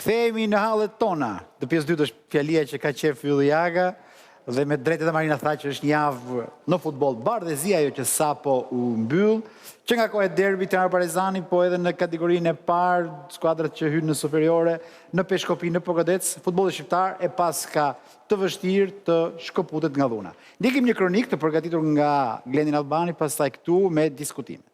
Kthehemi në hallet tona. Në pjesë dytë është fjalia që ka qef Ylli Jaga dhe me drejtë dhe Marina tha që është një javë në futboll bardhëzi ajo që sapo u mbyll, që nga kohë e derbit Tirana Partizani, po edhe në kategorinë e parë, skuadrat që hynë në superiore, në Peshkopi, në Pogodec, futbolli shqiptar e pas ka të vështirë të shkëputet nga dhuna. Ndjekim një kronik të përgatitur nga Glendin Albani, pastaj këtu me diskutime.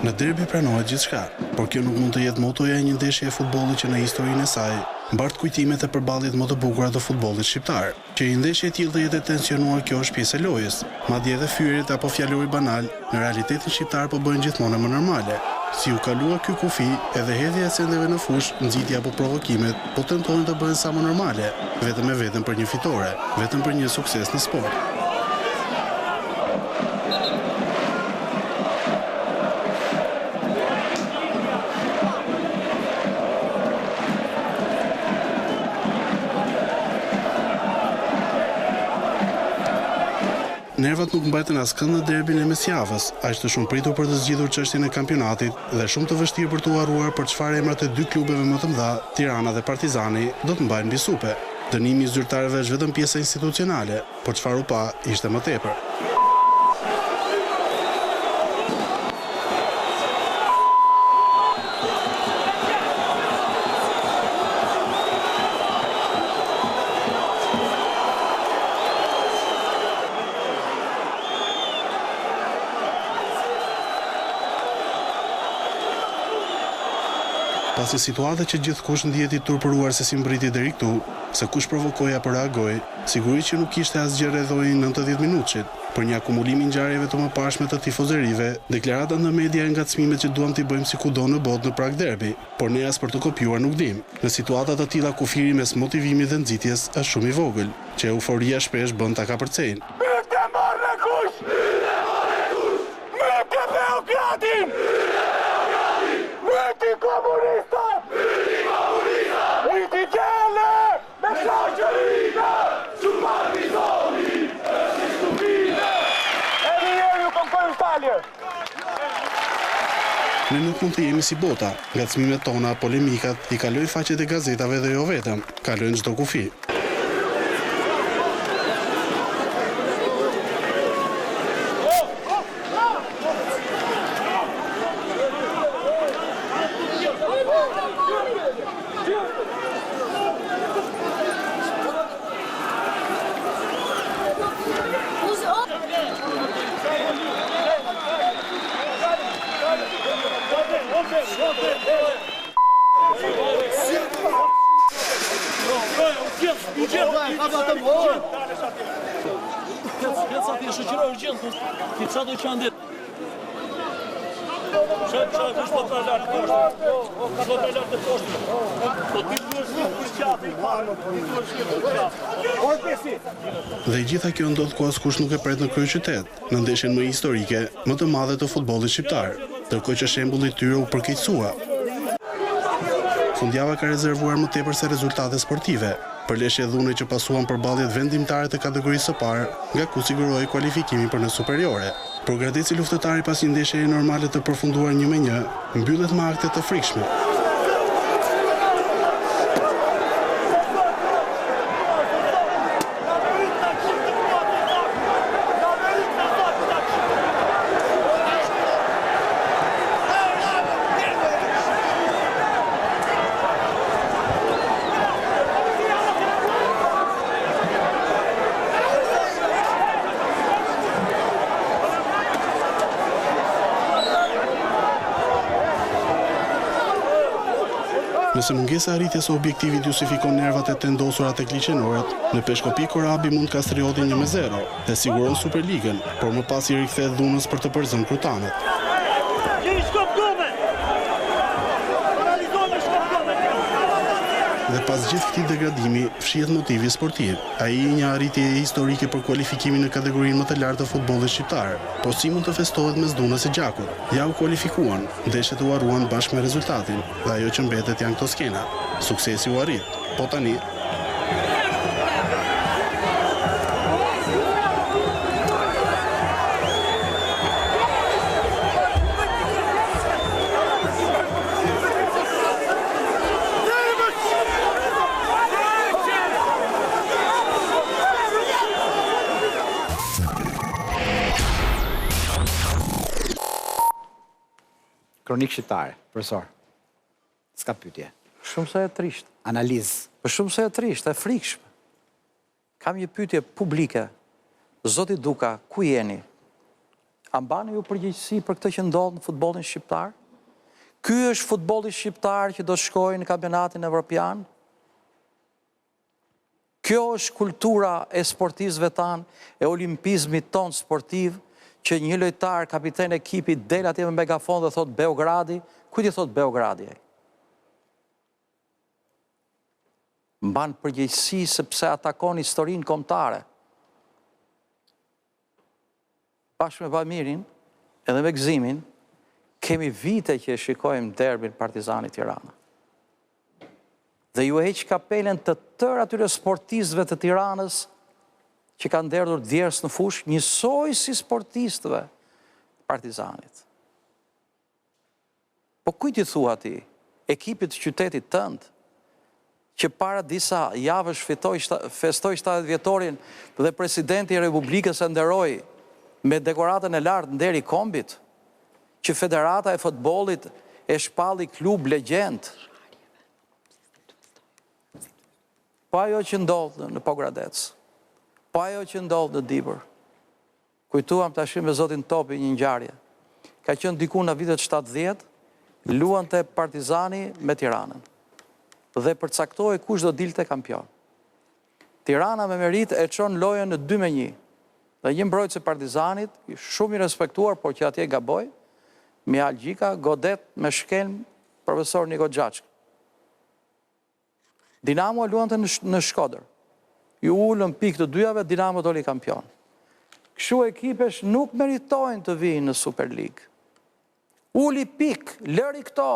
Në derbi pranohet gjithçka, por kjo nuk mund të jetë motoja e një ndeshje e futbollit që në historinë e saj mbart kujtimet e përballjes më të bukura të futbollit shqiptar. Që një ndeshje e tillë të jetë tensionuar, kjo është pjesë e lojës. Madje edhe fyerjet apo fjalori banal në realitetin shqiptar po bëhen gjithmonë më normale. Si u kalua ky kufi, edhe hedhja e sendeve në fush, nxitja apo provokimet, po tentojnë të bëhen sa më normale, vetëm e vetëm për një fitore, vetëm për një sukses në sport. Nervat nuk mbajtën askënd në derbin e mesjavës, aq të shumë pritur për të zgjidhur çështjen e kampionatit dhe shumë të vështirë për të harruar për çfarë emrat e dy klubeve më të mëdha, Tirana dhe Partizani, do të mbajnë mbi supe. Dënimi i zyrtarëve është vetëm pjesa institucionale, por çfarë u pa ishte më tepër. Pasi situata që gjithkush ndihet i turpëruar se si mbriti deri këtu, se kush provokoi apo reagoi, sigurisht që nuk kishte asgjë rrethojë 90 minutëshit, për një akumulim i ngjarjeve të mëparshme të tifozerive, deklarata në media e ngacmimet që duam t'i bëjmë si kudo në botë në prag derbi, por ne as për të kopjuar nuk dim. Në situata të tilla kufiri mes motivimit dhe nxitjes është shumë i vogël, që euforia shpesh bën ta kapërcejnë. Ne nuk mund të jemi si bota, ngacmimet tona, polemikat, i kalojnë faqet e gazetave dhe jo vetëm, kalojnë çdo kufi. Dhe gjitha kjo ndodh ku askush nuk e pret në kryeqytet, në ndeshjen më historike, më të madhe të futbollit shqiptar, ndërkohë që shembulli i tyre u përkeqësua. Fundjava ka rezervuar më tepër se rezultate sportive, për leshje dhune që pasuan përballjet vendimtare të kategorisë së parë, nga ku siguroi kualifikimin për në superiore. Por Gradeci luftëtari pas një ndeshjeje normale të përfunduar 1-1, mbyllet me akte të frikshme. Nëse mungesa e arritjes së objektivit justifikon nervat e tendosurat tek liçenorët, në Peshkopi Korabi mund kastriotin 1-0 dhe siguron Superligën, por më pas i rikthehet dhunës për të përzënë krutanët. dhe pas gjithë këtij degradimi fshihet motivi sportiv. Ai një arritje historike për kualifikimin në kategorinë më të lartë të futbollit shqiptar. Po si mund të festohet mes Dunës e Gjakut? Ja u kualifikuan, ndeshjet u harruan bashkë me rezultatin dhe ajo që mbetet janë këto skena. Suksesi u arrit, po tani kronik shqiptare, profesor. S'ka pyetje. Shumë se e trisht. Analizë. Për shumë se e trisht, e frikshme. Kam një pyetje publike. Zoti Duka, ku jeni? A mbani ju përgjegjësi për këtë që ndodh në futbollin shqiptar? Ky është futbolli shqiptar që do shkojë në kampionatin evropian? Kjo është kultura e sportistëve tanë, e olimpizmit ton sportiv, që një lojtar, kapiten e ekipit, del atje me megafon dhe thot Beogradi, kujt i thot Beogradi? Mban përgjegjësi sepse atakon historinë kombëtare. Bashkë me Bamirin, edhe me Gëzimin, kemi vite që e shikojmë derbin Partizani Tirana. Dhe ju heq kapelen të tërë atyre sportistëve të Tiranës që kanë derdhur djerës në fush, njësoj si sportistëve Partizanit. Po kujt i thua ti, ekipit të qytetit tënd, që para disa javësh festoi 70 vjetorin dhe presidenti i Republikës e nderoi me dekoratën e lartë nderi kombit, që Federata e futbollit e shpalli klub legjend. Po ajo që ndodh në Pogradec, po ajo që ndodh në Dibër. Kujtuam tash me zotin Topi një ngjarje. Ka qenë diku në vitet 70, luante Partizani me Tiranën. Dhe përcaktoi kush do dilte kampion. Tirana me merit e çon lojën në 2-1. Dhe një mbrojtës e Partizanit, shumë i respektuar, por që atje gaboj, Mihal Gjika, godet me shkelm profesor Niko Gjaçk. Dinamo e luante në Shkodër. Ju ullën pikë të dyjave, Dinamo doli kampion. Kështu ekipesh nuk meritojnë të vinë në Super League. Uli pikë, lëri këto.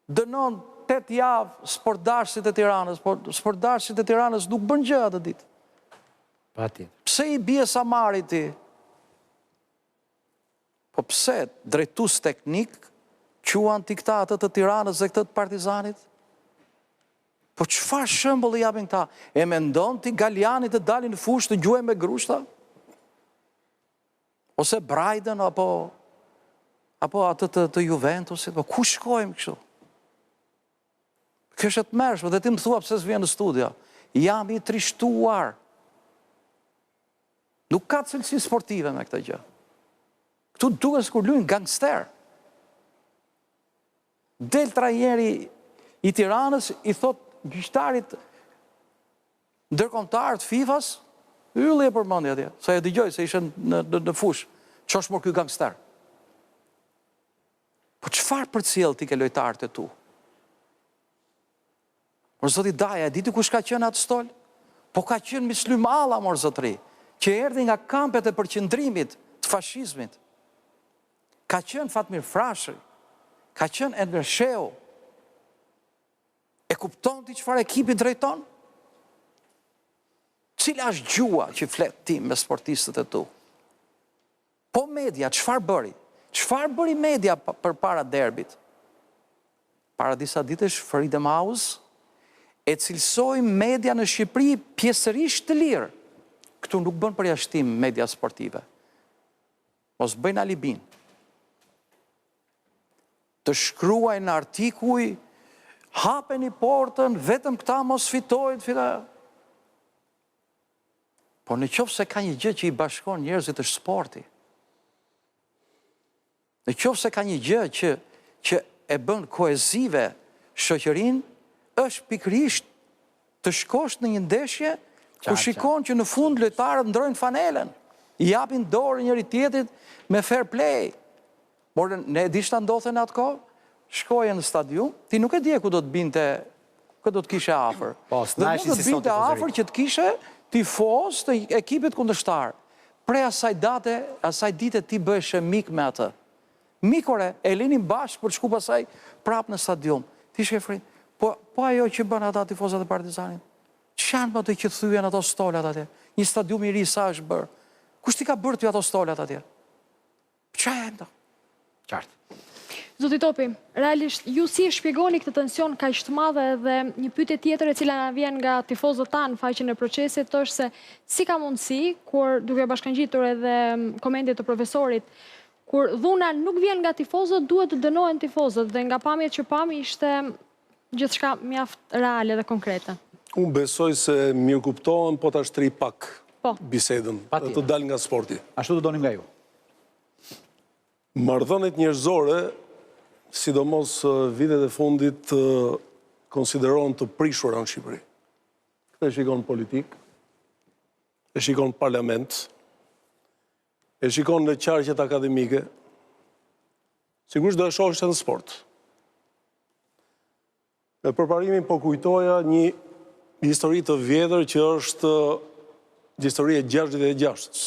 Dënon 8 javë sportdarësit e Tiranës, por sportdarësit e Tiranës nuk bën gjë atë ditë. Pse i bie Samari ti? Po pse drejtues teknik quan ti këta atë të Tiranës dhe këtë të Partizanit? Po çfarë shembull i japin këta? E mendon ti Galiani të dalin në fushë të gjuajë me grushta? Ose Brajden apo atë të Juventusit? Po ku shkojmë kështu? Kjo është e tmerrshme dhe ti më thua pse s'vjen në studio. Jam i trishtuar. Nuk ka cilësi sportive me këtë gjë. Këtu duken sikur luajnë gangster. Del trajneri i Tiranës i thot gjyqtarit ndërkombëtar të FIFA-s, ylli e përmendi atje, sa e dëgjoj se ishte në fush. Çosh mor ky gangster? Po çfarë përcjell ti ke lojtarët e tu? Por zoti Daja, e diti kush ka qenë atë stol? Po ka qenë Mislym Alla, mor zotri, që erdhi nga kampet e përqendrimit të fashizmit. Ka qenë Fatmir Frashëri, ka qenë Enver Sheu. E kupton ti çfarë ekipi drejton? Cila është gjua që flet ti me sportistët e tu? Po media, çfarë bëri? Çfarë bëri media përpara derbit? Para disa ditësh Freedom House e cilësoi media në Shqipëri pjesërisht të lirë. Këtu nuk bën përjashtim media sportive. Mos bëjnë alibin. Të shkruajnë artikuj, hapeni portën, vetëm këta mos fitojnë, Po në qoftë se ka një gjë që i bashkon njerëzit është sporti. Në qoftë se ka një gjë që e bën koezive shoqërinë, është pikërisht të shkosh në një ndeshje ku shikon që në fund lojtarët ndrojnë fanelen, i japin dorë njëri tjetrit me fair play. Por ne di çfarë ndodhte në atë kohë? Shkoje në stadium, ti nuk e di ku do të binte këtë do të kishe afër. Po, Dhe mund të binte afër që të kishe tifoz të ekipit kundërshtar. Prej asaj dite ti bëheshe mik me atë. Mikore, e linin bashkë për të shku pasaj prap në stadium. Ti shkefrin, po ajo që bën ata tifozat e Partizanit? Qanë më të që të thujen ato stolat atje? Një stadium i ri sa është bërë? Kush ti ka bërë ty ato stolat atje? Qa e më? Qartë. Zoti Topi, realisht, ju si e shpjegoni këtë tension ka ishtë madhe dhe një pyetje tjetër e cila na vjen nga tifozët tanë faqen e procesit është se si ka mundësi, kur duke bashkangjitur edhe komendet të profesorit, kur dhuna nuk vjen nga tifozët, duhet të dënohen tifozët dhe nga pamjet që pami ishte gjithçka mjaft reale dhe konkrete. Unë besoj se mirë kuptohen, po të ashtri pak bisedën, dhe të dal nga sporti. Ashtu të donim nga ju. Marrëdhëniet njerëzore, sidomos vitet e fundit, konsiderohen të prishura në Shqipëri. Këtë e shikon politik, e shikon parlament, e shikon në qarqet akademike, sigurisht do e shohësh në sport. Me përparimin po kujtoja një histori të vjetër që është histori e 66-ës,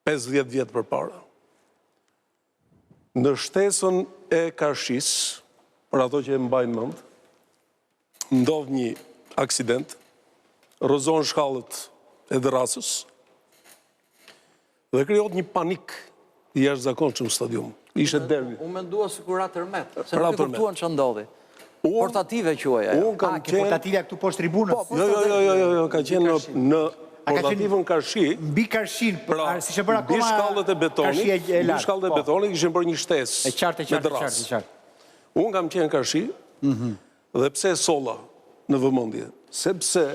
50 vjetë përpara. Në shtesën e Karshis, për ato që e mbajnë mend, ndodh një aksident, rrëzohen shkallët e dërrasës, dhe krijohet një panik i jashtëzakonshëm në stadium. Ishte derbi. Unë mendua sikur Ratërmet, se nuk e kuptuan ç'a ndodhi. Portative quaj ajo. Unë kam qenë portative këtu poshtë tribunës. Jo, ka qenë në portativën Karshi. Mbi Karshin, si që bërë akoma mbi shkallët e betonit, mbi shkallët e betonit kishin bërë një shtesë. E qartë. Unë kam qenë Karshi, dhe pse solla në vëmendje? Sepse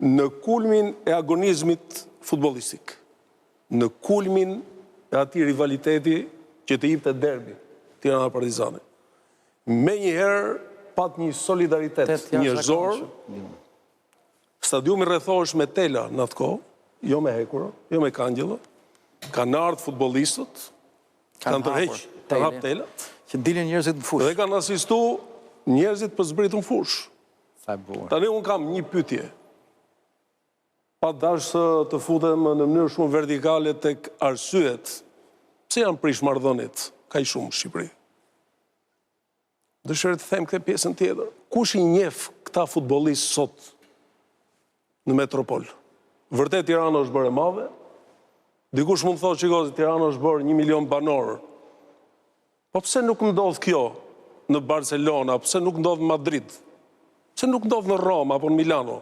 në kulmin e agonizmit futbollistik, në kulmin e atij rivaliteti që të jepte derbi Tirana Partizani, me njëherë pat një solidaritet njerëzor. Stadiumi rrethohesh me tela në atë kohë, jo me hekura, jo me kangjëlla, kanë ardhur futbollistët, kanë tërheq telat, që dilin njerëzit në fushë. Dhe kanë asistu njerëzit për zbritur në fushë. Sa e bukur. Tani unë kam një pyetje. Pa dashë të futem në mënyrë shumë vertikale tek arsyet, pse janë prish marrëdhëniet kaq shumë në Shqipëri? Dëshiroj të them këtë pjesën tjetër. Kush i njeh këta futbollistë sot në metropol? Vërtet Tirana është bërë e madhe? Dikush mund të thotë, shikoj, Tirana është bërë 1 milion banor. Po pse nuk ndodh kjo në Barcelona, pse nuk ndodh në Madrid? Pse nuk ndodh në Roma apo në Milano?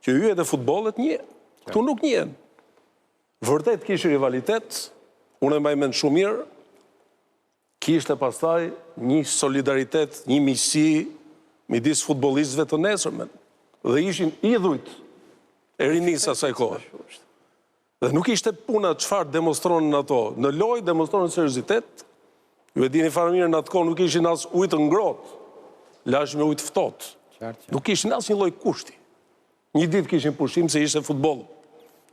Që yjet e futbollit njihen. Këtu nuk njihen. Vërtet kishte rivalitet, unë e mbaj mend shumë mirë, kishte pastaj një solidaritet, një miqësi midis futbollistëve të nesërmen. Dhe ishin idhujt e rinisë asaj kohe. Dhe nuk ishte puna çfarë demonstronën ato. Në lojë demonstronën seriozitet. Ju e dini fare mirë, në atë kohë nuk ishin as ujë të ngrohtë, lash me ujë të ftohtë. Nuk ishin as një lloj kushti. Një ditë kishin pushim se ishte futboll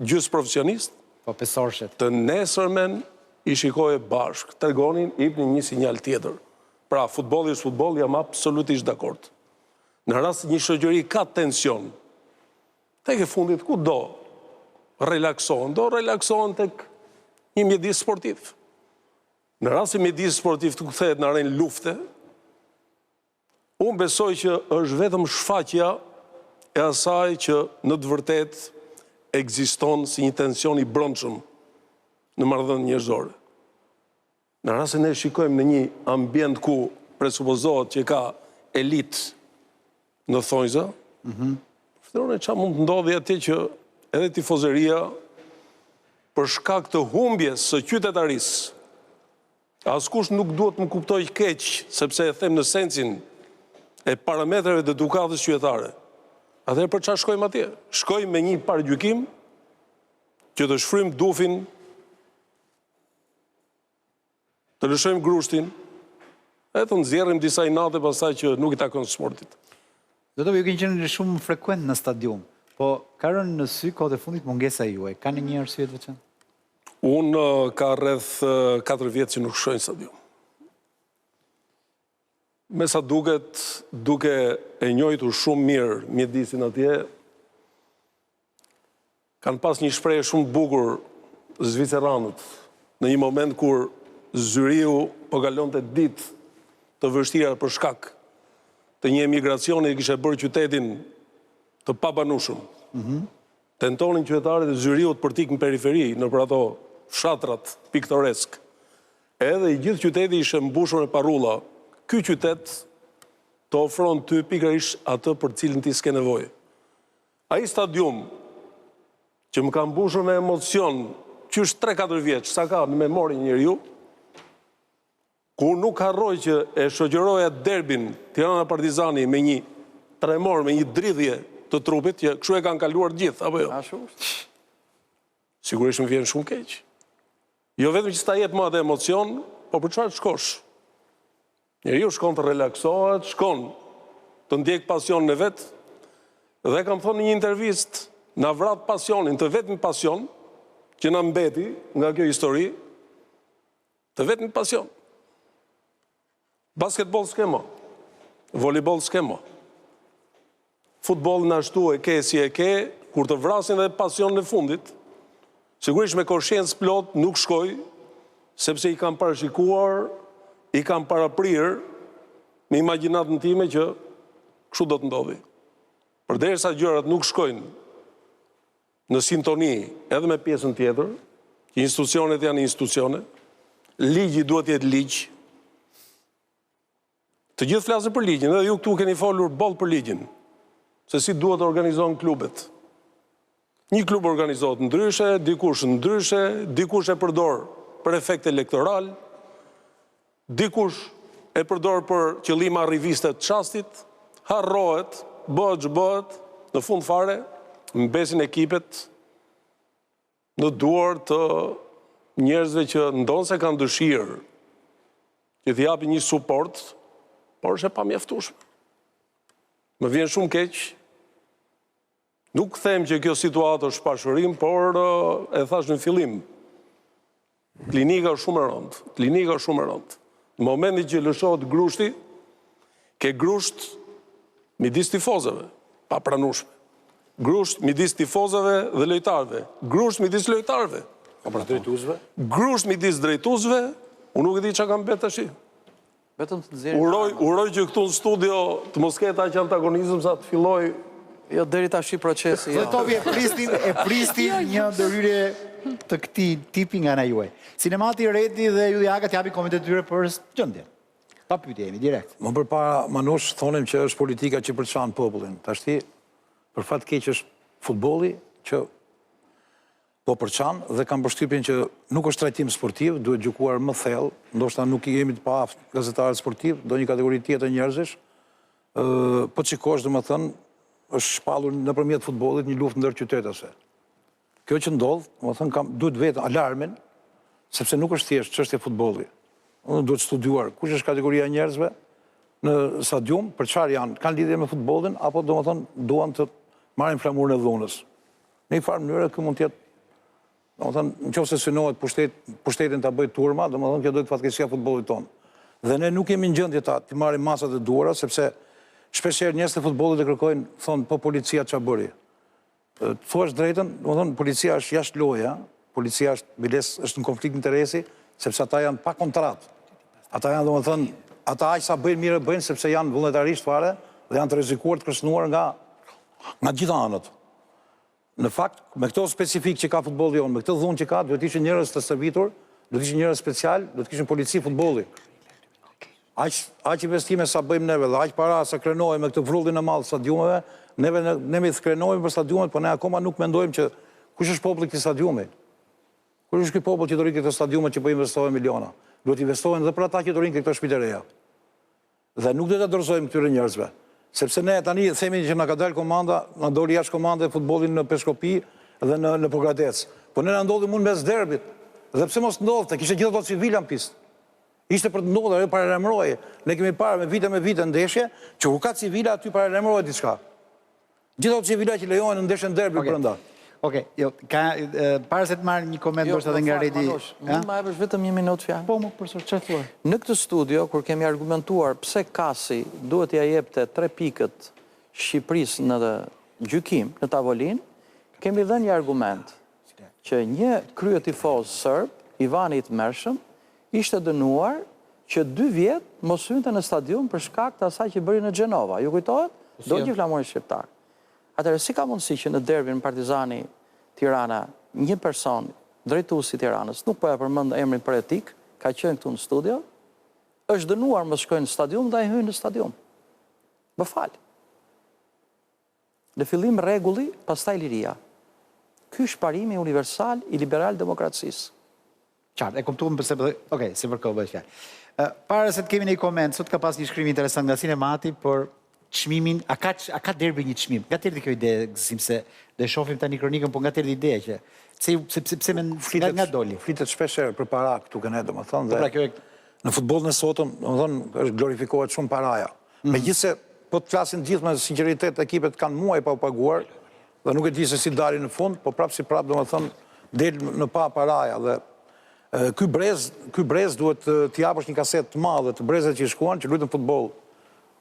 gjys profesionist. Po pesorshet. Të nesërmen i shikoje bashkë, tregonin, jepnin një sinjal tjetër. Pra, futbolli është futboll, jam absolutisht dakord. Në rast një shoqëri ka tension, tek e fundit ku do relaksohen tek një mjedis sportiv. Në rast se mjedis sportiv të kthehet në arenë lufte, unë besoj që është vetëm shfaqja e asaj që në të vërtet ekziston si një tension i brendshëm në marrëdhënie njerëzore. Në rast se ne shikojmë në një ambient ku presupozohet që ka elit në thonjza, fillon çfarë mund të ndodhi atje që edhe tifozeria për shkak të humbjes së qytetarisë, askush nuk duhet më kuptoj keq, sepse e them në sensin e parametrave të edukatës qytetare. Atëherë për çfarë shkojmë atje? Shkojmë me një paragjykim që të shfrym dufin, të lëshojmë grushtin, e të nxjerrim disa inate pastaj që nuk i takon sportit. Do të ju keni qenë shumë frekuent në stadium, po ka rënë në sy kohët e fundit mungesa juaj. Ka një arsye të veçantë? Unë ka rreth 4 vjetë që nuk shkoj në stadium. Me sa duket, duke e njojtur shumë mirë mjedisin atje, kanë pas një shprehje shumë bukur zviceranët, në një moment kur zyriu po kalonte ditë të vështira për shkak të një emigracioni që kishte bërë qytetin të pabanueshëm. Tentonin qytetarët e zyriut për t'ikë në periferi, në për ato fshatrat piktoresk. Edhe i gjithë qyteti ishte mbushur me parrulla. Ky qytet të ofron ty pikërisht atë për cilën ti s'ke nevojë. Ai stadium që më ka mbushur me emocion, qysh 3-4 vjeç, sa ka në memori njeriu, ku nuk harroj që e shoqëroja derbin Tirana Partizani me një tremor, me një dridhje të trupit, që kështu e kanë kaluar gjithë, apo jo? Ashtu? Sigurisht më vjen shumë keq. Jo vetëm që s'ta jetë më atë emocion, po për çfarë shkosh? Njeriu shkon të relaksohet, shkon të ndjek pasionin e vet, dhe kam thonë në një intervistë, na vrat pasionin, të vetëm pasion që na mbeti nga kjo histori, të vetëm pasion. Basketbol s'ke më, volleyball s'ke më. Futboll në ashtu e ke si e ke, kur të vrasin dhe pasion në fundit, sigurisht me koshiencë plot nuk shkoj, sepse i kam parashikuar, i kam paraprirë me imagjinatën time që kështu do të ndodhi. Përderisa gjërat nuk shkojnë në sintoni edhe me pjesën tjetër, që institucionet janë institucione, ligji duhet jetë ligj. Të gjithë flasin për ligjin, edhe ju këtu keni folur boll për ligjin, se si duhet të organizohen klubet. Një klub organizohet ndryshe, dikush e përdor për efekt elektoral, dikush e përdor për qëllime arriviste të çastit, harrohet, bëhet, në fund fare, mbesin ekipet në duar të njerëzve që ndonë se kanë dëshirë që t'i japi një suport, por është e pamjaftueshme. Më vjen shumë keq. Nuk them që kjo situatë është pashërim, por e thash në fillim, klinika është shumë e rëndë. Në momentin që lëshohet grushti, ke grusht midis tifozëve, pa pranueshme. Grusht midis tifozëve dhe lojtarëve. Grusht midis lojtarëve. Grusht midis drejtuesve, unë nuk e di çka kam bërë tash. Vetëm të nxjerrë. Uroj që këtu në studio të mos ketë aq antagonizëm sa të filloj. Jo, deri tash procesi. Topi e pristin një ndërhyrje të këtij tipi nga ana juaj. Sinemati Redi dhe Ylli Aga t'japi komentet e tyre për gjendjen. Pa pyetje, jemi direkt. Më përpara Manush thonim që është politika që përçan popullin. Tashti për fat keq është futbolli që po përçan dhe kam përshtypjen që nuk është trajtim sportiv, duhet gjykuar më thellë, ndoshta nuk i jemi të paaft gazetarët sportiv, do një kategori tjetër njerëzish. Po çikosh, domethënë, është shpallur nëpërmjet futbollit një luftë ndër qytetase. Kjo që ndodh, domethënë duhet vetë alarmin, sepse nuk është thjesht çështje futbolli. Unë duhet studiuar kush është kategoria e njerëzve në stadium, për çfarë janë, kanë lidhje me futbollin apo domethënë duan të marrin flamurën e dhunës. Në një farë mënyrë kjo mund të jetë, domethënë, nëse synohet pushtetin ta bëjë turma, domethënë kjo do të fatkeqësia futbollit tonë. Dhe ne nuk jemi në gjendje ta të marrim masat e duhura, sepse shpeshherë njerëzit e futbollit e kërkojnë, thonë, po policia ç'a bëri. Thuaç drejtën, domethënë policia është jashtë loja, policia është në konflikt interesi, sepse ata janë pa kontratë. Ata janë, domethënë, ata aq sa bëjnë mirë bëjnë sepse janë vullnetarisht fare dhe janë të rrezikuar të kërcënuar nga gjitha anët. Në fakt, me këto specifik që ka futbolli jonë, me këtë dhunë që ka, duhet ishin njerëz të stërvitur, duhet ishin njerëz special, duhet kishin polici futbolli. Aq investime sa bëjmë neve dhe aq para sa krenohemi me këtë vrrullin e madh stadiumeve, neve të krenohemi për stadiumet, por ne akoma nuk mendojmë që kush është populli i këtij stadiumi. Kush është ky popull që do rritë këto stadiume që po investohen miliona? Duhet investohen edhe për ata që do rrinë këto shtëpi të reja. Dhe nuk do ta dorëzojmë këtyre njerëzve. Sepse ne tani themi që na ka dalë komanda, na doli jashtë komande futbollin në Peshkopi dhe në Pogradec. Po ne na ndodhi mund mes derbit. Dhe pse mos ndodhte? Kishte gjithë ato civila në pistë. Ishte për të ndodhur, ajo paralajmëroi. Ne kemi parë me vite ndeshje që kur ka civila aty paralajmërohet diçka. Gjithë ato civila që lejohen në ndeshjen derbi brenda. Oke, jo, para se të marrë një koment, ndoshta edhe nga Redi. Më ma e vetëm një minutë fjalë. Po, më përsor, çfarë thua? Në këtë studio, kur kemi argumentuar pse Kasi duhet ja jepte 3 pikët Shqipërisë në gjykim, në tavolinë, kemi dhënë një argument që një krye tifoz serb, Ivani i Tmerrshëm, ishte dënuar që 2 vjet mos hynte në stadium për shkak të asaj që bëri në Gjenova. Ju kujtohet? Do një flamurin shqiptar. Atëherë, si ka mundësi që në derbin Partizani Tirana, një person, drejtuesi i Tiranës, nuk po ja përmend emrin për etik, ka qenë këtu në studio, është dënuar mos shkojnë në stadium dhe ai hyn në stadium. Më fal. Në fillim rregulli, pastaj liria. Ky është parimi universal i liberal demokracisë. Qartë, e kuptuam përse, okej, si për kohë bëhet fjalë. Para se të kemi një koment, sot ka pas një shkrim interesant nga Sinemati për çmimin, a ka derbi një çmim? Nga tërdi kjo ide, gëzim se dhe shohim tani kronikën, po nga tërdi ide që pse nga doli? Flitet shpesh herë për para këtu këne, domethënë, Pra, kjo dhe në futbollin e sotëm, domethënë, është glorifikohet shumë paraja. Megjithse po të flasin gjithë me sinqeritet, ekipet kanë muaj pa u paguar, dhe nuk e di se si dalin në fund, po prapë si prapë, domethënë, del në pa paraja dhe ky brez duhet t'i japësh një kaset të madhe të brezet që i shkuan, që luajtën futboll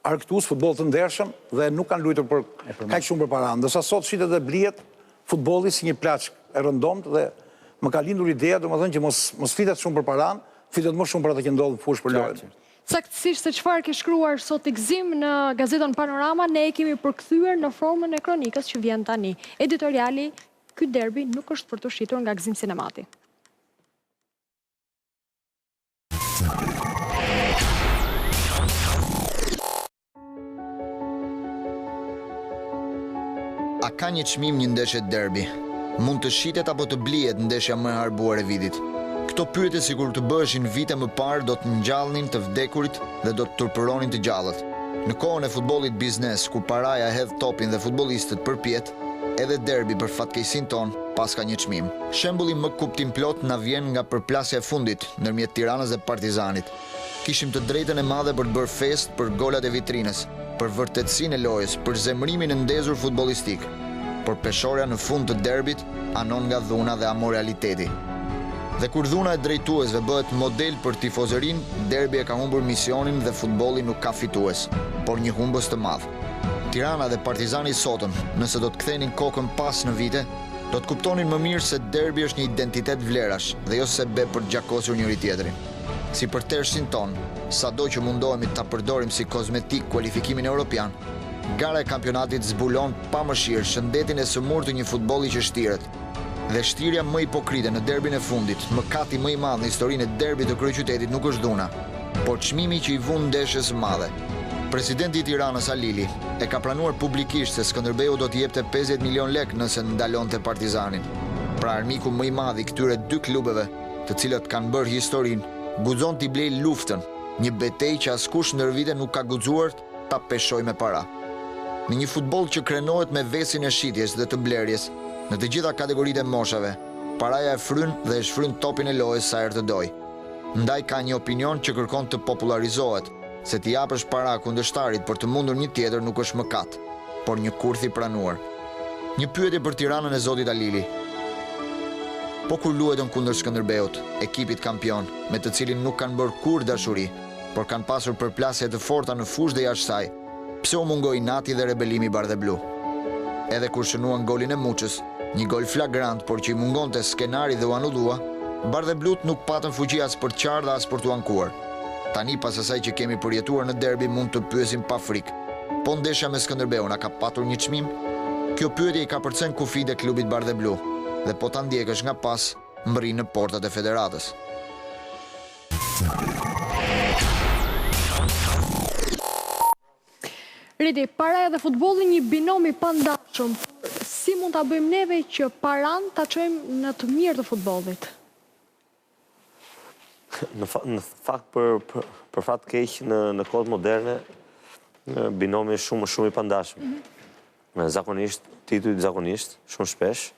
argëtues, futboll të ndershëm dhe nuk kanë luajtur për kaq shumë për para. Ndërsa sot shitet dhe blihet futbolli si një plaçk e rëndomt dhe më ka lindur ideja, domethënë që mos flitet shumë për para, flitet më shumë për atë që ndodh në fushë për lojën. Saktësisht se çfarë ke shkruar sot i Gzim në gazetën Panorama, ne e kemi përkthyer në formën e kronikës që vjen tani. Editoriali, ky derbi nuk është për të shitur nga Gzim Sinemati. A ka një çmim një ndeshje derbi? Mund të shitet apo të blihet ndeshja më e harbuar e vitit? Këto pyetje sikur të bëheshin vite më parë do të ngjallnin të vdekurit dhe do të turpëronin të gjallët. Në kohën e futbollit biznes, ku paraja hedh topin dhe futbollistët përpjet, edhe derbi për fatkeqësinë tonë pas ka një çmim. Shembulli më kuptim plot na vjen nga përplasja e fundit ndërmjet Tiranës dhe Partizanit. Kishim të drejtën e madhe për të bërë fest për golat e vitrinës, për vërtetësinë e lojës, për zemërimin e ndezur futbollistik. Por peshorja në fund të derbit anon nga dhuna dhe amoraliteti. Dhe kur dhuna e drejtuesve bëhet model për tifozërin, derbi e ka humbur misionin dhe futbolli nuk ka fitues, por një humbës të madh. Tirana dhe Partizani sotëm, nëse do të kthenin kokën pas në vite, do të kuptonin më mirë se derbi është një identitet vlerash dhe jo se be për të gjakosur njëri tjetrin. Si për tersin ton, sado që mundohemi ta përdorim si kozmetik kualifikimin evropian, gara e kampionatit zbulon pa mëshirë shëndetin e sëmur të një futbolli që shtiret. Dhe shtirja më hipokrite në derbin e fundit, mëkati më i madh në historinë e derbit të kryeqytetit nuk është dhuna, por çmimi që i vun ndeshjes së madhe. Presidenti i Tiranës Alili e ka pranuar publikisht se Skënderbeu do t'i jepte 50 milion lek nëse ndalonte Partizanin. Pra armiku më i madh i këtyre 2 klubeve, të cilët kanë bërë historinë, guxon t'i blej luftën, një betejë që askush ndër vite nuk ka guxuar ta peshoj me para. Në një futboll që krenohet me vesin e shitjes dhe të blerjes, në të gjitha kategoritë e moshave, paraja e fryn dhe e shfryn topin e lojës sa herë të doj. Ndaj ka një opinion që kërkon të popularizohet, se t'i japësh para kundërshtarit për të mundur një tjetër nuk është mëkat, por një kurth i pranuar. Një pyetje për Tiranën e zotit Alili. Po kur luajtën kundër Skënderbeut, ekipit kampion, me të cilin nuk kanë bërë kur dashuri, por kanë pasur përplasje të forta në fushë dhe jashtë saj, pse u mungoi inati dhe rebelimi bardheblu? Edhe kur shënuan golin e Muçës, një gol flagrant, por që i mungonte skenari dhe u anullua, bardheblut nuk patën fuqi as për të qarë dhe as për t'u ankuar. Tani pas asaj që kemi përjetuar në derbi mund të pyesim pa frikë. Po ndeshja me Skënderbeun a ka patur një çmim? Kjo pyetje i ka përcen kufit e klubit bardheblu. Dhe po ta ndjekësh nga pas, mbri në portat e federatës. Redi, paraja dhe futbolli një binomi pandashëm. Si mund ta bëjmë neve që paran ta çojmë në të mirë të futbollit? Në fakt për fat keq në kohët moderne binomi është shumë i pandashëm. Zakonisht, titulli zakonisht, shumë shpesh,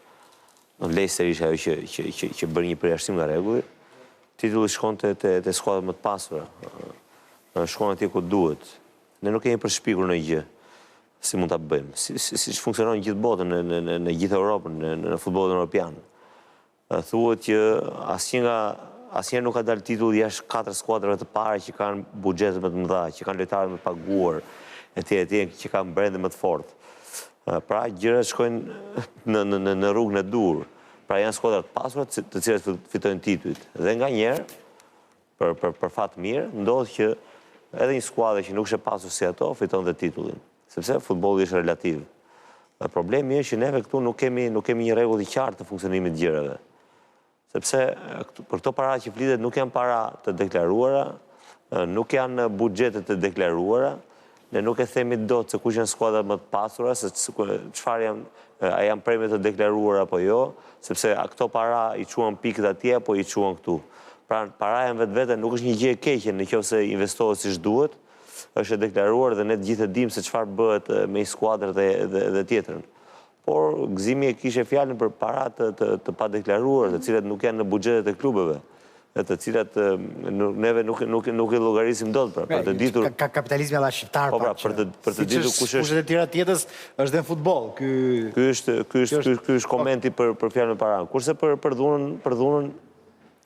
Leicester ishte ajo që bëri një përjashtim nga rregulli. Titulli shkonte te skuadrat më të pasura. Shkon atje ku duhet. Ne nuk kemi përshpikur në gjë. si mund ta bëjmë, si funksionon në gjithë botën, në gjithë Europën, në futbollin europian. Thuhet që asnjëherë nuk ka dalë titull jashtë 4 skuadrave të para që kanë buxhete më të mëdha, që kanë lojtarë më të paguar, etj, që kanë brende më të fortë. Pra gjërat shkojnë në rrugën e dur. Pra janë skuadra të pasura të cilat fitojnë titujt. Dhe nganjëherë, për fat mirë, ndodh që edhe një skuadër që nuk është e pasur si ato fiton dhe titullin, sepse futbolli është relativ. Problemi është që neve këtu nuk kemi një rregull të qartë të funksionimit të gjërave. Sepse për këto para që flitet nuk janë para të deklaruara, nuk janë buxhete të deklaruara, ne nuk e themi dot se kush janë skuadrat më të pasura, se çfarë janë, a janë premje të deklaruara apo jo, sepse këto para i quhen pikët atje apo i quhen këtu. Pra paraja vetvete nuk është një gjë e keqe nëse investohet siç duhet, është e deklaruar dhe ne të gjithë e dimë se çfarë bëhet me skuadrat dhe tjetrën. Por gëzimi e kishte fjalën për para të padeklaruar, të cilat nuk janë në buxhetet e klubeve, të cilat neve nuk i llogarisim dot, pra për të ditur kapitalizmi alla shqiptar, për të ditur kush është e tjera tjetës është dhe në futboll. Ky është komenti për fjalën e para. Kurse për dhunën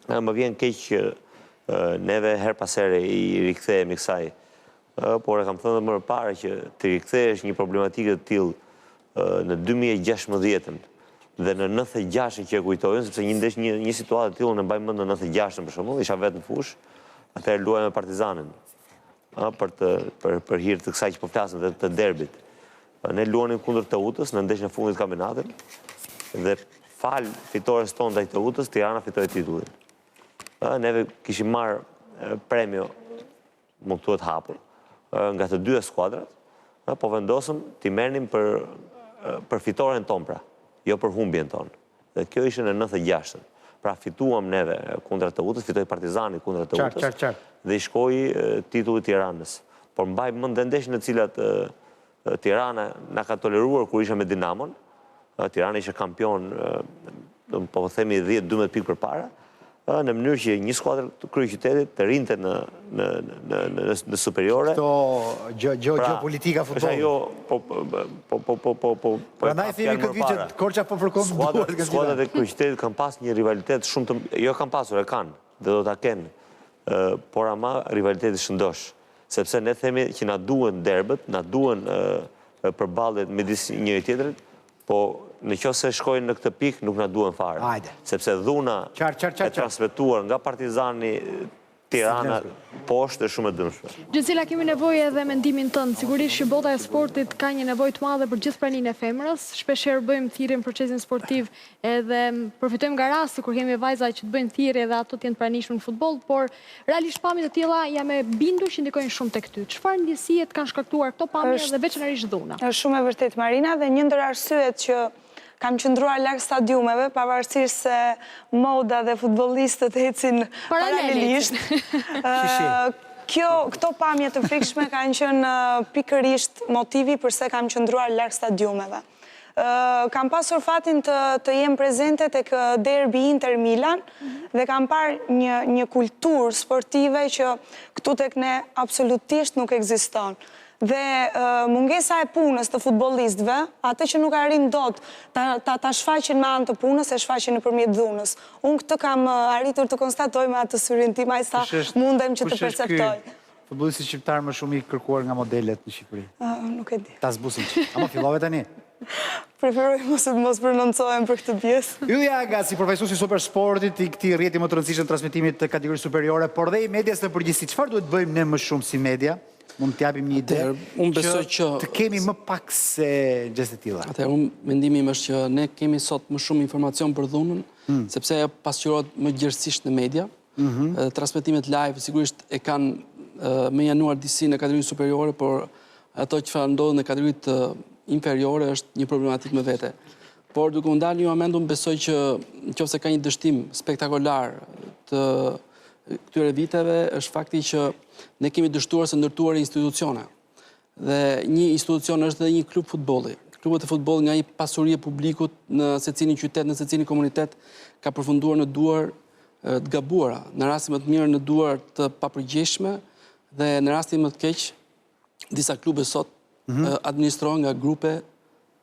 më vjen keq që neve her pas here i rikthehemi kësaj. Por e kam thënë më parë që të rikthehesh një problematikë të tillë në 2016-ën dhe në 96-ën që e kujtojnë, sepse një situatë të tillë në mbaj mend në 96-ën për shembull, isha vetë në fushë, atëherë luaj me Partizanin. Për hir të kësaj që po flasim dhe të derbit. Ne luanim kundër Teutës në ndeshjen e fundit të kampionatit dhe fal fitores tonë ndaj Teutës, Tirana fitoi titullin. Neve kishim marrë premio, mund të thuhet hapur, nga të dy skuadrat, po vendosëm t'i merrnim për fitoren tonë pra, jo për humbjen tonë. Dhe kjo ishte në 96-ën. Pra fituam neve kundra Teutës, fitoi Partizani kundra Teutës dhe i shkoi titulli Tiranës. Por mbaj mend ndeshjen në cilat Tirana na ka toleruar kur isha me Dinamon. Tirana ishte kampion, po themi 10-12 pikë përpara, në mënyrë që një skuadër të kryeqytetit të rinte në superiore. Këto geopolitika futbollit. Prandaj themi këtë vit që Korça po përkon duhet. Skuadrat e kryeqytetit kanë pas një rivalitet shumë të, jo kanë pasur, e kanë, dhe do ta kenë. Por ama rivaliteti shëndosh, sepse ne themi që na duhen derbët, na duhen përballjet midis njëri tjetrit, po në qoftë se shkojnë në këtë pikë nuk na duhen fare. Sepse dhuna e transmetuar nga Partizani Tirana poshtë është shumë e dëmshme. Gjëcila kemi nevojë edhe mendimin tënd. Sigurisht që bota e sportit ka një nevojë të madhe për gjithë praninë e femrës. Shpeshherë bëjmë thirrje në procesin sportiv edhe përfitojmë nga rasti kur kemi vajza që të bëjnë thirrje dhe ato të jenë pranishme në futboll, por realisht pamjet e tilla jam e bindur që ndikojnë shumë tek ty. Çfarë ndjesie kanë shkaktuar këto pamje dhe veçanërisht dhuna? Është shumë e vërtetë Marina dhe një ndër arsyet që kam qëndruar larg stadiumeve, pavarësisht se moda dhe futbollistët ecin paralelisht. Këto pamje të frikshme kanë qenë pikërisht motivi përse kam qëndruar larg stadiumeve. Kam pasur fatin të jem prezente tek derbi Inter Milan dhe kam parë një kulturë sportive që këtu tek ne absolutisht nuk ekziston. Dhe mungesa e punës të futbollistëve, atë që nuk arrin dot ta shfaqin me anë të punës, e shfaqin nëpërmjet dhunës. Unë këtë kam arritur të konstatoj me atë syrin tim, aq sa mundem që të perceptoj. Futbollisti shqiptar më shumë i kërkuar nga modelet në Shqipëri? Nuk e di. Ta zbusin që. Ama fillove tani? Preferoj mos prononcohem për këtë pjesë. Ylli Aga, si përfaqësues i Supersportit, i këtij rrjeti më të rëndësishëm transmetimit të kategorisë superiore, por dhe i medias në përgjithësi, çfarë duhet bëjmë ne më shumë si media? Mund t'japim një ide që të kemi më pak se gjeste tilla. Unë mendimi im është që ne kemi sot më shumë informacion për dhunën, sepse ajo pasqyrohet më gjerësisht në media. Transmetimet live sigurisht e kanë më januar disi në kategorinë superiore, por ato që ndodhen në kategoritë inferiore është një problematik më vete. Por duke u ndalë një moment, unë besoj që nëse ka një dështim spektakolar të këtyre viteve, është fakti që ne kemi dështuar se ndërtuar institucione. Dhe një institucion është dhe një klub futbolli. Klubet e futbollit nga një pasuri e publikut në secilin qytet, në secilin komunitet, ka përfunduar në duar të gabuara, në rastin më të mirë në duar të papërgjeshme dhe në rastin më të keq, disa klube sot administrohen nga grupe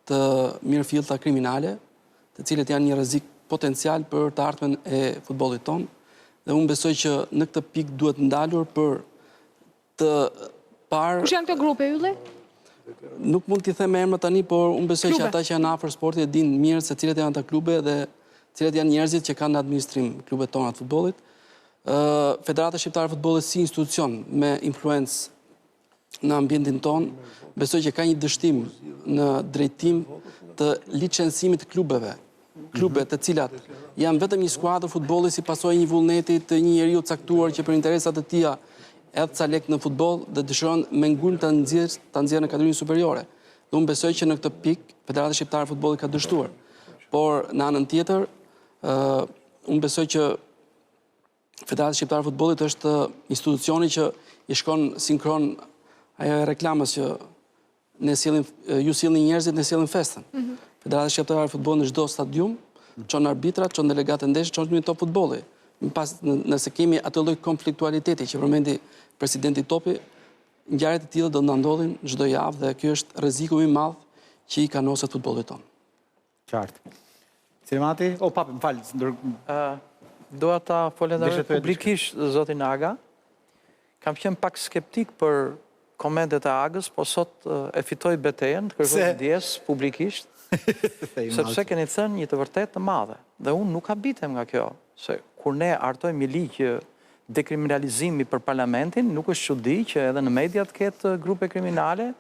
të mirëfillta kriminale, të cilët janë një rrezik potencial për të ardhmen e futbollit tonë, dhe unë besoj që në këtë pikë duhet ndalur për të parë... Kush janë këto grupe, Ylli? Nuk mund t'i them emra tani, por unë besoj që ata që janë afër sportit e dinë mirë se cilët janë ata klube dhe cilët janë njerëzit që kanë në administrim klubet tona të futbollit. Federata Shqiptare e Futbollit si institucion me influencë në ambientin tonë, besoj që ka një dështim në drejtim të licencimit të klubeve. Klube të cilat janë vetëm një skuadër futbolli si pasojë një vullneti të një njeriu caktuar që për interesat e tija edhe ca lek në futbol dhe dëshiron me ngulm të nxjerrë në kategorinë superiore. Dhe unë besoj që në këtë pikë Federata Shqiptare e Futbollit ka dështuar. Por në anën tjetër, unë besoj që Federata Shqiptare e Futbollit është institucioni që i shkon sinkron ajo e reklamës që ju sillni njerëzit, ne sjellim festën. Federata Shqiptare e Futbollit në çdo stadium çon arbitra, çon delegatë ndeshje, çon një top futbolli. Nëse kemi atë lloj konfliktualiteti që përmendi presidenti Topi, ngjarje të tilla do na ndodhin çdo javë dhe ky është rreziku më i madh që i kanoset futbollit tonë. Qartë. Sinemati? Papi, më falë. Doa ta falenderoj publikisht zotin Aga. Kam qenë pak skeptik për komentet e Agës, po sot e fitoj betejën, të kërkoj ndjes publikisht, sepse keni thënë një të vërtet të madhe. Dhe unë nuk habitem nga kjo, se kur ne artojmë një ligjë dekriminalizimi për parlamentin, nuk është çudi që edhe në mediat ketë grupe kriminale,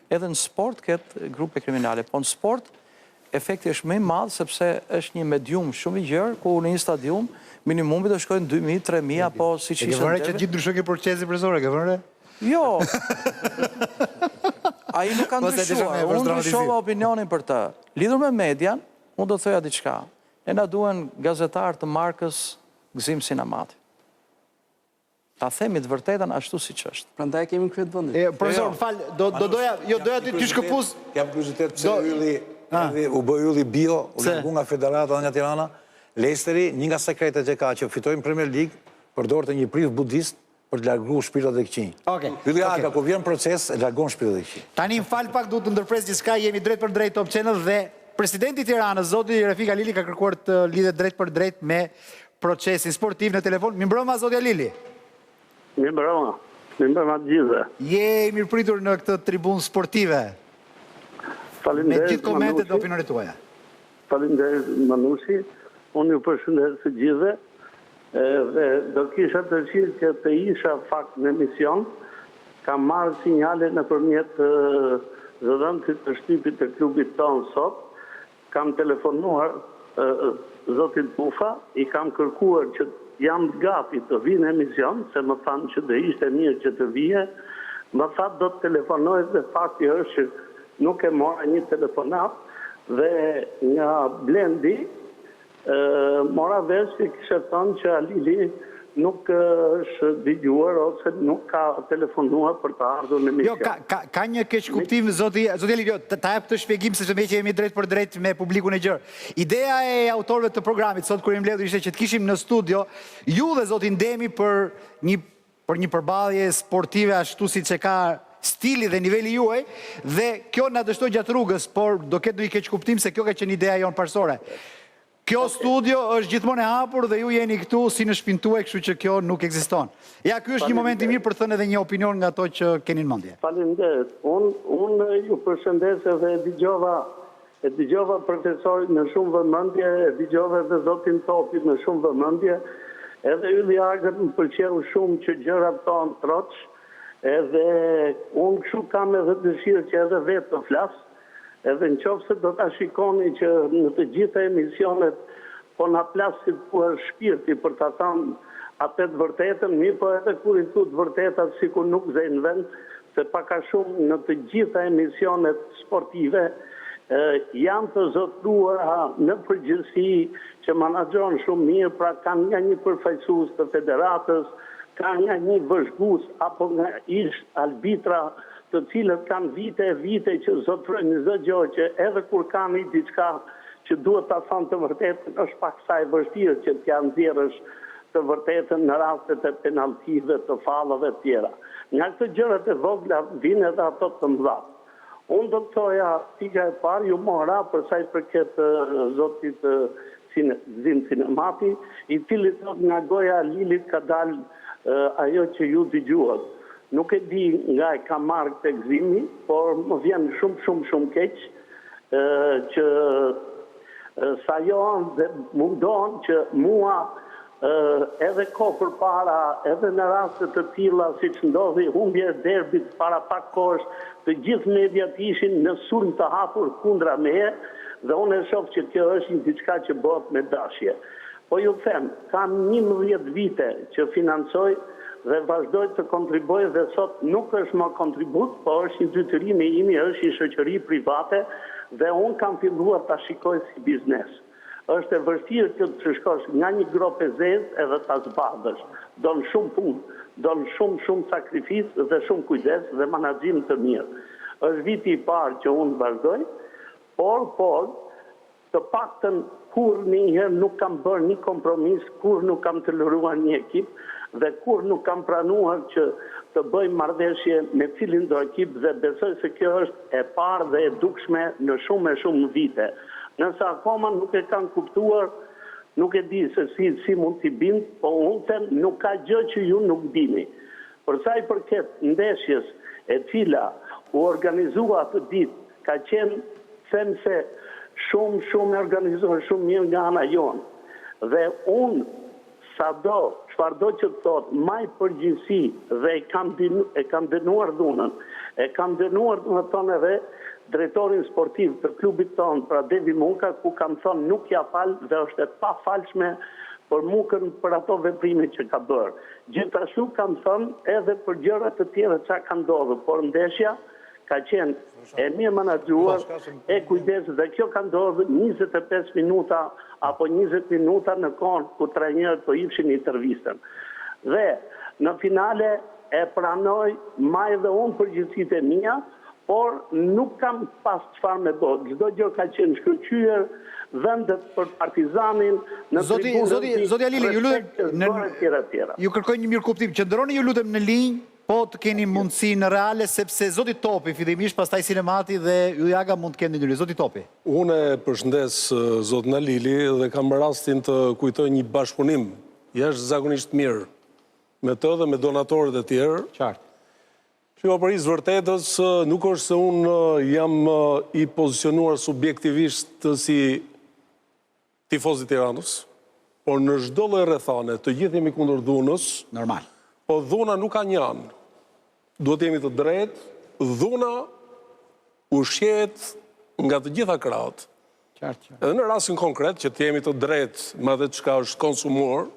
edhe në sport ketë grupe kriminale. Po në sport, efekti është më i madh sepse është një medium shumë i gjerë, ku në një stadium minimumi do shkojnë 2.000, 3.000 apo siç ishte. E ke vënë që gjithë ndryshoi procesi prezore, ke vënë? Jo. Ai nuk ka ndryshuar. Unë ndryshova opinionin për të. Lidhur me median, unë do të thoja diçka. Ne na duhen gazetar të markës Gzim Sinamati. Ta themi të vërtetën ashtu siç është. Prandaj kemi në kryet vendit. Profesor, më fal, doja ty shkëpuz. Kam kuriozitet pse Ylli u bë Ylli bio, u largu nga Federata nga Tirana. Leicesteri, një nga sekretet që ka që fitojnë Premier League, përdorte një priv budist për të largu shpirtat e këqij. Ylli Aga, kur vjen proces, e largon shpirtat e këqij. Tani më fal pak, duhet të ndërpres diçka, jemi drejt për drejt Top Channel dhe presidenti i Tiranës, zoti Refik Alili, ka kërkuar të lidhet drejt për drejt me procesin sportiv në telefon. Mirëmbrëma zoti Alili. Mirëmbrëma. Mirëmbrëma të gjithëve. Je i mirëpritur në këtë tribunë sportive. Me gjithë komentet dhe opinionet tuaja. Faleminderit Manushi. Unë ju përshëndes të gjithëve dhe do kisha dëshirë që të isha fakt në emision, kam marrë sinjale nëpërmjet zëdhënësit të shtypit të klubit tonë sot, kam telefonuar zotit Bufa, i kam kërkuar që jam gati të vinë në emision, se më thanë që dhe ishte mirë që të vije, më thatë do të telefonoj dhe fakti është që nuk e mora një telefonat dhe nga Blendi, mora vesh që kështë thonë që Alili nuk është digjuar ose nuk ka telefonuar për të ardhur në mision. Jo, ka një keq kuptim, zoti Alili, ta jep të shpjegim se që jemi drejt për drejt me publikun e gjërë. Ideja e autorëve të programit, sot kur i mbledhur ishte që të kishim në studio, ju dhe zoti Ndemi për një përballje sportive ashtu si që ka stili dhe niveli juaj, dhe kjo na dështoi gjatë rrugës, por do ketë një keq kuptim se kjo ka qenë ideja jonë parsore. Kjo studio është gjithmonë e hapur dhe ju jeni këtu si në shtëpinë tuaj, kështu që kjo nuk ekziston. Ja, ky është një moment i mirë për të thënë edhe një opinion nga ato që keni në mendje. Faleminderit. Unë ju përshëndes dhe e dëgjova profesorin në shumë vëmendje, e dëgjova edhe zotin Topit në shumë vëmendje, edhe Ylli Agët më pëlqeu shumë që gjërat tonë troç, edhe unë kështu kam edhe dëshirë që edhe vetë të flas. Edhe në qofë se do të shikoni që në të gjitha emisionet po nga plasit për shpirti për të thamë atë të vërtetën, mi po edhe kur i thu të vërtetat si kur nuk zëjnë vend, se paka shumë në të gjitha emisionet sportive janë të zotruara në përgjithësi që managjon shumë mirë, pra kanë nga një përfaqësues të federatës, kanë nga një vëzhgues apo nga ish arbitra, të cilët kanë vite që zotrojnë çdo gjë që edhe kur kanë i diçka që duhet ta thonë të vërtetën, është pak sa e vështirë që t'ja nxjerrësh të vërtetën në rastet e penaltive, të fallave të tjera. Nga këto gjërat e vogla vinë edhe ato të mëdha. Unë do të thoja, pika e parë, ju mora për sa i përket zotit Zim Sinemati, i cili thot nga goja Lilit ka dalë ajo që ju dëgjuat. Nuk e di nga e ka marrë të Zimi, por më vjen shumë keq që sajon dhe mundon që mua edhe ko për para, edhe në rastet të tilla si që ndodhi humbje e derbit para pak kohësh, të gjithë mediat ishin në sulm të hapur kundra meje, dhe unë e shoh që kjo është një diçka që bëhet me dashje. Po ju them, kam 11 vite që financoj dhe vazhdoj të kontriboj dhe sot nuk është më kontribut, po është një detyrim imi, është një shoqëri private dhe unë kam filluar ta shikoj si biznes. Është e vështirë që të shkosh nga një grop e zezë edhe ta zbardhësh. Don shumë punë, don shumë sakrificë dhe shumë kujdes dhe menaxhim të mirë. Është viti i parë që unë vazhdoj, por të paktën kur njëherë nuk kam bërë një kompromis, kur nuk kam të lëruar një ekip dhe kur nuk kam pranuar që të bëj marrëveshje me cilin do ekip dhe besoj se kjo është e parë dhe e dukshme në shumë vite. Nëse akoma nuk e kanë kuptuar, nuk e di se si mund t'i bind, po unë them nuk ka gjë që ju nuk dini. Për sa i përket ndeshjes e cila u organizua atë ditë, ka qenë them se shumë e organizuar shumë mirë nga ana jonë. Dhe unë çfarëdo që të thot, maj përgjithësi dhe e kam dënuar dhunën, e kam dënuar edhe drejtorin sportiv të klubit tonë, pra Devi Munka, ku kam thonë nuk ja falë dhe është e pa falshme për Mukën për ato veprime që ka bërë. Gjithashtu kam thonë edhe për gjërat të tjera që ka ndodhur, por ndeshja ka qenë e mirë menaxhuar, e kujdes dhe kjo ka ndodhur 25 minuta apo 20 minuta në kohën ku trajnerët po jepshin intervistën. Dhe në finale e pranoj maj dhe unë përgjithësitë e mia, por nuk kam pas çfarë me bërë. Çdo gjë ka qenë shkëlqyer, vendet për Partizanin në tribunën. Zoti Alili, ju lutem, ju kërkoj një mirë kuptim, qëndroni ju lutem në linjë, po të keni mundësi në reale, sepse Zoti Topi, fillimisht, pastaj Sinemati dhe Yliaga mund të kenë ndërhyrje. Zoti Topi. Unë përshëndes zotin Alili dhe kam rastin të kujtoj një bashkëpunim jashtëzakonisht mirë me të dhe me donatorët e tjerë. Qartë. Shiko, për isë vërtetës, nuk është se unë jam i pozicionuar subjektivisht si tifoz i Tiranës, por në çdo lloj rrethane të gjithë jemi kundër dhunës. Normal. Po dhuna nuk ka një anë. Duhet jemi të drejtë, dhuna ushqehet nga të gjitha krahët. Qartë. Edhe në rastin konkret që të jemi të drejtë me atë çka është konsumuar,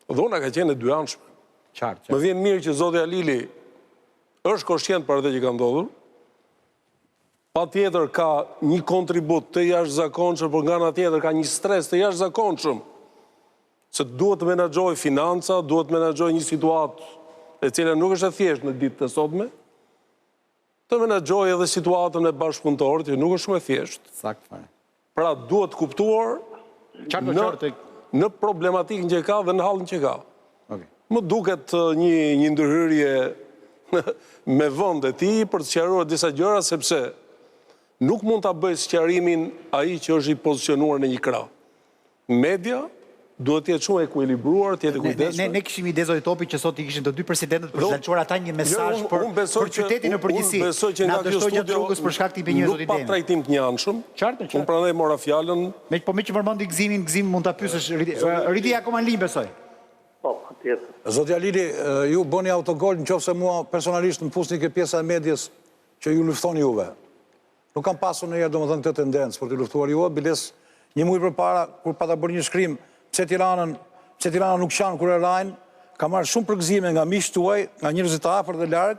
dhuna ka qenë e dyanshme. Qartë. Më vjen mirë që zoti Alili është koshient për atë që ka ndodhur. Patjetër ka një kontribut të jashtëzakonshëm, por nga ana tjetër ka një stres të jashtëzakonshëm. Se duhet të menaxhoj financa, duhet të menaxhoj një situatë e cila nuk është e thjeshtë në ditët e sotme. Të menaxhoj edhe situatën e bashkëpunëtorët, që nuk është shumë e thjeshtë. Sakt fare. Pra duhet kuptuar në problematikën që ka dhe në hallin që ka. Më duket një ndërhyrje me vend e tij për të sqaruar disa gjëra, sepse nuk mund ta bëj sqarimin ai që është i pozicionuar në një krah. Media duhet të jetë shumë ekuilibruar, të jetë kujdesshëm. Ne kishim ide zoti Topi që sot i kishin të dy presidentët për të lançuar ata një mesazh për qytetin në përgjithësi. Unë besoj që nga kjo studio për shkak të impenjimit zotit Demi. Nuk pa trajtim të njëanshëm. Qartë. Unë prandaj mora fjalën. Me që përmendi Gzim mund ta pyesësh, rriti akoma në linjë besoj. Zoti Alili, ju bëni autogol nëse mua personalisht më pusni ke pjesa e medjes që ju luftoni juve. Nuk kam pasur ndonjëherë domethënë këtë tendencë për të luftuar juve, biles një muaj përpara kur pata bërë një shkrim pse Tirana nuk qanë kur e lajnë, ka marrë shumë përgëzime nga miqtë tuaj, nga njerëzit të afër dhe larg,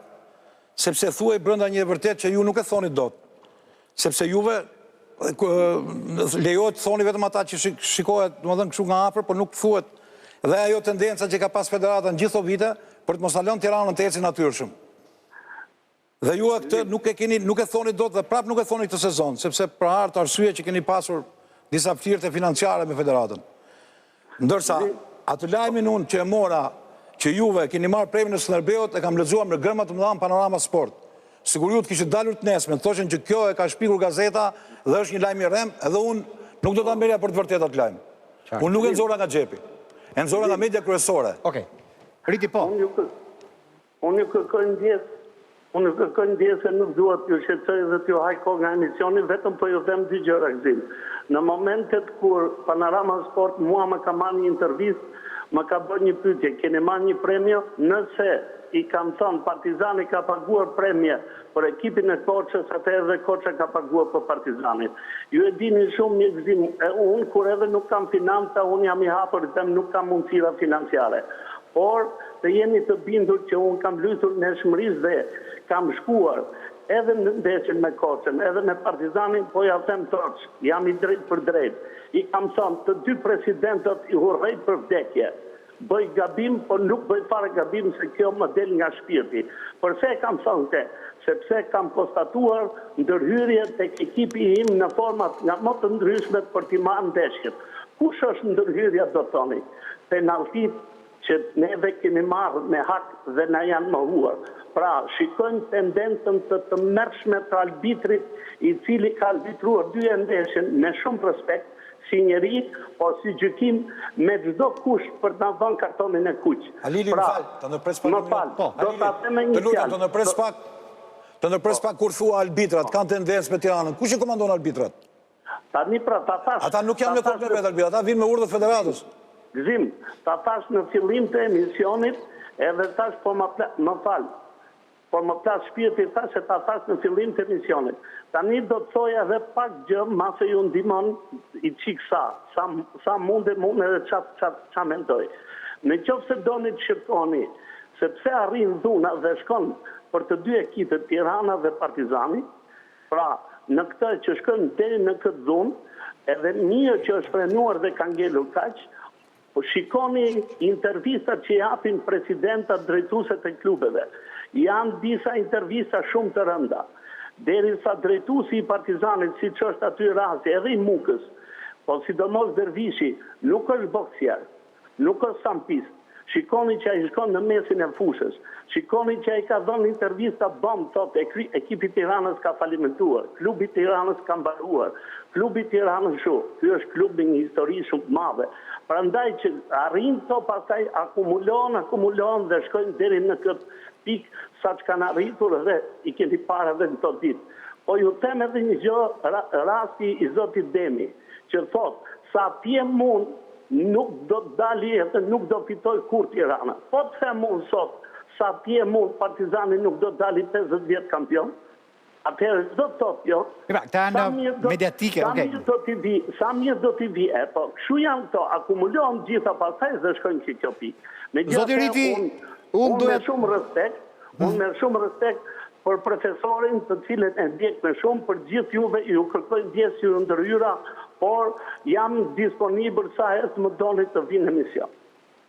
sepse thuaj brenda një e vërtet që ju nuk e thoni dot. Sepse juve lejohet të thoni vetëm ata që shikohet domethënë kështu nga afër, por nuk thuhet. Dhe ajo tendenca që ka pas federata në gjithë vite për të mos lënë Tiranën të ecë natyrshëm. Dhe ju atë nuk e thoni dot dhe prap nuk e thoni këtë sezon, sepse për hartë arsye që keni pasur disa flirte financiare me federatën. Ndërsa atë lajmin unë që e mora që juve keni marrë premin në Skënderbeut e kam lexuar me gërma të mëdha në Panorama Sport. sigur ju të kishtë dalur të nesme, të thoshen që kjo e ka shpikur gazeta dhe është një lajmë i rem, edhe unë nuk do të merja për të vërtetat lajmë. Unë nuk e nëzora nga xhepi, e nëzora nga media kryesore. Okej, Riti po. Unë ju kërkoj ndjesë se nuk duhet ju shqetësoj dhe t'ju hajko nga emisioni, vetëm po ju them dy gjëra Gzim. Në momentet kur Panorama Sport mua më ka marrë një intervistë, më ka bërë një pyetje, keni marrë një premio, nëse i kam thënë Partizani ka paguar premie për ekipin e Koçës, atëherë dhe Koça ka paguar për Partizanit. Ju e dini shumë një Gzim, unë kur edhe nuk kam financa, unë jam i hapur, nuk kam mundësira financiare. Por të jeni të bindur që unë kam luajtur në shmërisë dhe kam shkuar edhe në ndeshjen me Koçën, edhe me Partizanin, po ja them toç, jam i drejt për drejt. I kam thënë të dy presidentët i urrej për vdekje. Bëj gabim, po nuk bëj fare gabim se kjo më del nga shpirti. Përse kam thënë te? Sepse kam konstatuar ndërhyrje tek ekipi im në format nga më të ndryshme për t'i marrë ndeshjet. Kush është ndërhyrja do thoni? Penaltit që neve kemi marrë me hak dhe na janë mohuar. Pra, shikojnë tendencën të mërshme të arbitrit, i cili ka arbitruar dy ndeshjen me shumë respekt, si njeri, po si gjykim me çdo kush për të dhënë kartonin e kuq. Halili, më falë, të nërpres pak. Më falë, do të them një fjalë. Të nërpres pak kur thua arbitrat, kanë tendencë me Tiranën. Kush i komandon arbitrat? Tani pra, ta thash. Ata nuk janë me komplet arbitrat, ata vinë me urdhë federatës. Gzim, ta thash në fillim të emisionit, edhe thash po më falë. Por më plas shpirti thash se ta thash në fillim të emisionit. Tani do të thoja edhe pak gjë, mase ju ndihmon i çik sa mund edhe ça mendoj. Në qoftë se doni të shqetësoni, sepse arrin dhuna dhe shkon për të dy ekipet Tirana dhe Partizani, pra në këtë që shkon deri në këtë dhunë, edhe një që është frenuar dhe ka ngelur kaq, po shikoni intervistat që japin presidentat drejtuesit e klubeve. Janë disa intervista shumë të rënda. Derisa drejtuesi i Partizanit, siç është aty rasti, edhe i Mukës, po sidomos Dervishi, nuk është boksier, nuk është sampist. Shikoni që ai shkon në mesin e fushës. Shikoni që ai ka dhënë intervista bomb, thotë ekipi Tiranës ka falimentuar, klubi Tiranës ka mbaruar, klubi Tiranës ky është klub me një histori shumë të madhe. Prandaj që arrin to pastaj akumulohen dhe shkojnë deri në këtë pikë sa që kanë arritur dhe i keni parë edhe në të ditë. Po ju them edhe një gjë, rasti i zotit Demi, që thotë, sa tje mund, nuk do të dali edhe nuk do fitoj kur Tirana. Po të them unë sot, sa tje mund Partizani nuk do të dali 50 vjetë kampion, atëherë do të thotë jo. Këta janë mediatike, okej. Sa mirë do t'i vi, po kështu janë to, akumulohen gjitha pasaj dhe shkojnë që kjo pikë. Zoti Riti, unë me shumë respekt për profesorin të cilët e ndjek me shumë, për gjithë juve ju kërkoj ndjesë ju ndërhyra, por jam disponibël sa herë më doni të vinë në emision.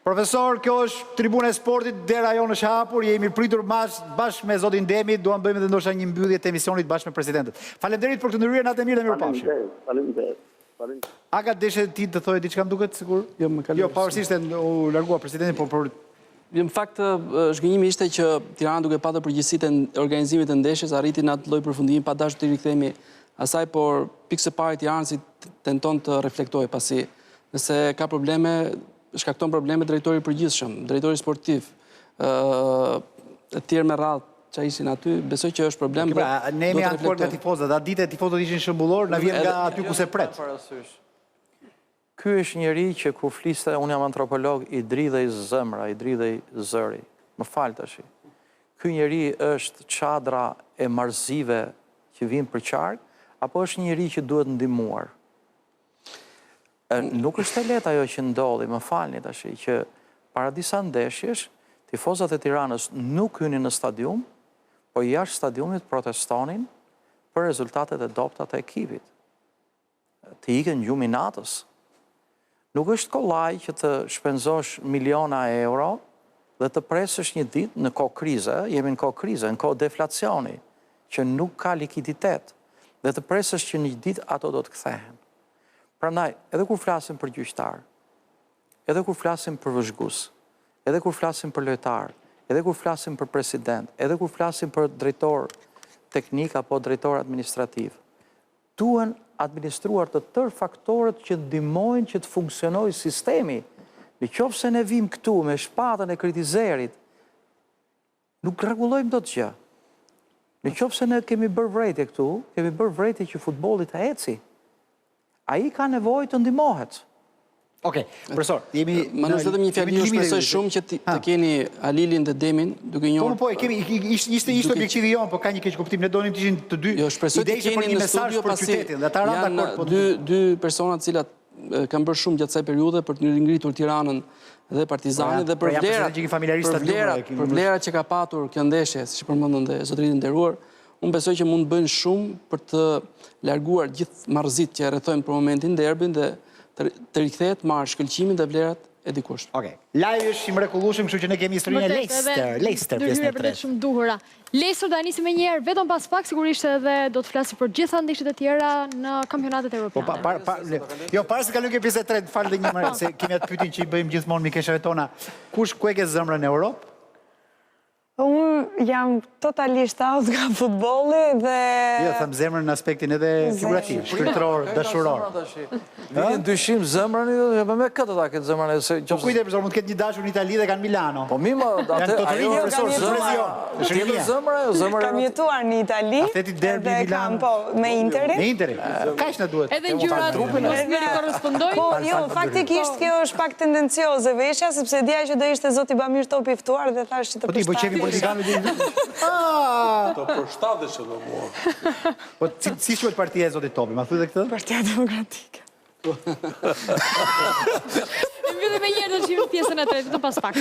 Profesor, kjo është Tribuna e Sportit, dera jonë është hapur, jemi pritur bashkë me zotin Demi, duam bëjmë edhe ndoshta një mbyllje të emisionit bashkë me presidentët. Faleminderit për këtë ndërhyrje, natë e mirë dhe mirëpafshim. Faleminderit. Aga deshe ti të thoje diçka më duket sigur? Jo, pavarësisht e u largua presidentin, por për Në fakt, zhgënjimi ishte që Tirana duke patur përgjegjësitë e organizimit të ndeshjes, arriti në atë lloj përfundimi pa dashur të rikthehemi asaj, por pikë së pari Tirana si tenton të reflektojë pasi nëse ka probleme, shkakton probleme drejtori i përgjithshëm, drejtori sportiv, të tjerë me radhë që ishin aty, besoj që është problem. Ne jemi ankuar nga tifozat, atë ditë tifozat ishin shëmbullor, na vjen nga aty ku se pret. Ky është njeri që kur fliste, unë jam antropolog, i dridhej zemra, i dridhej zëri. Më falë tash. Ky njeri është çadra e marrëzive që vinë për qark, apo është njeri që duhet ndihmuar? Nuk është e lehtë ajo që ndodhi, më falni tash, që para disa ndeshjesh, tifozat e Tiranës nuk hynin në stadium, po jashtë stadiumit protestonin për rezultatet e dobta të ekipit. Të ikën gjumin natës. Nuk është kollaj që të shpenzosh miliona euro dhe të presësh një ditë në kohë krize, jemi në kohë krize, në kohë deflacioni, që nuk ka likiditet, dhe të presësh që një ditë ato do të kthehen. Prandaj, edhe kur flasim për gjyqtar, edhe kur flasim për vëzhgues, edhe kur flasim për lojtar, edhe kur flasim për president, edhe kur flasim për drejtor teknik apo drejtor administrativ. Duhen administruar të tërë faktorët që ndihmojnë që të funksionojë sistemi. Në qoftë se ne vim këtu me shpatën e kritizerit, nuk rregullojmë dot gjë. Në qoftë se ne kemi bërë vrejtje këtu, kemi bërë vrejtje që futbolli të eci. Ai ka nevojë të ndihmohet. Okej, profesor, jemi... Manush, vetëm një fjali, ju shpresoj shumë që të keni Alilin dhe Demin, duke njohur... ishte objektivi jonë, po ka një keq kuptim, ne donim të ishin të dy ide që për një mesazh për qytetin, dhe ata janë dy persona të cilat kanë bërë shumë gjatë kësaj periudhe për të ngritur Tiranën dhe Partizanin dhe për vlerat që ka patur kjo ndeshje, siç përmendën dhe zotërinë nderuar, unë besoj që mund të bëjnë shumë për të larguar gjithë marrëzit që rrethojnë për momentin derbin dhe të rikthehet marrë shkëlqimin dhe vlerat e dikush. Okej. Live është i mrekullueshëm, kështu që ne kemi historinë e Leicester pjesën e tretë. Shumë duhura. Leicester do nisim më një herë, vetëm pas pak sigurisht edhe do të flasim për gjitha ndeshjet e tjera në kampionatet evropiane. Jo, para se kalojmë ke pjesën e tretë, fal edhe një herë se kemi atë pyetjen që i bëjmë gjithmonë mikeshave tona. Kush ku e ke zemrën në Europë? Unë jam totalisht out nga futbolli dhe... Jo, thëmë zemrën në aspektin edhe figurativ, shpirtëror, dashuror. Vitin dyshim zemrën, me këtë ta këtë zemrën. Po kujde, profesor, mund të ketë një dashur në Itali dhe kanë Milano. Po mima, kam jetuar në Itali dhe kam me Interi. Me Interi, ka ishë në duhet. Edhe ngjyrat nuk korrespondojnë. Po, jo, faktikisht kjo është pak tendencioze veshja, sepse dija që do ishte zoti Bamir Topi i ftuar dhe thash që të përshtatet. Të përshtatet që do mua. Po, si quhet partia e zotit Topi, ma thuj dhe këtë? Partia Demokratike. Mbyllim me një herë të shihim pjesën e tretë, të pas pak.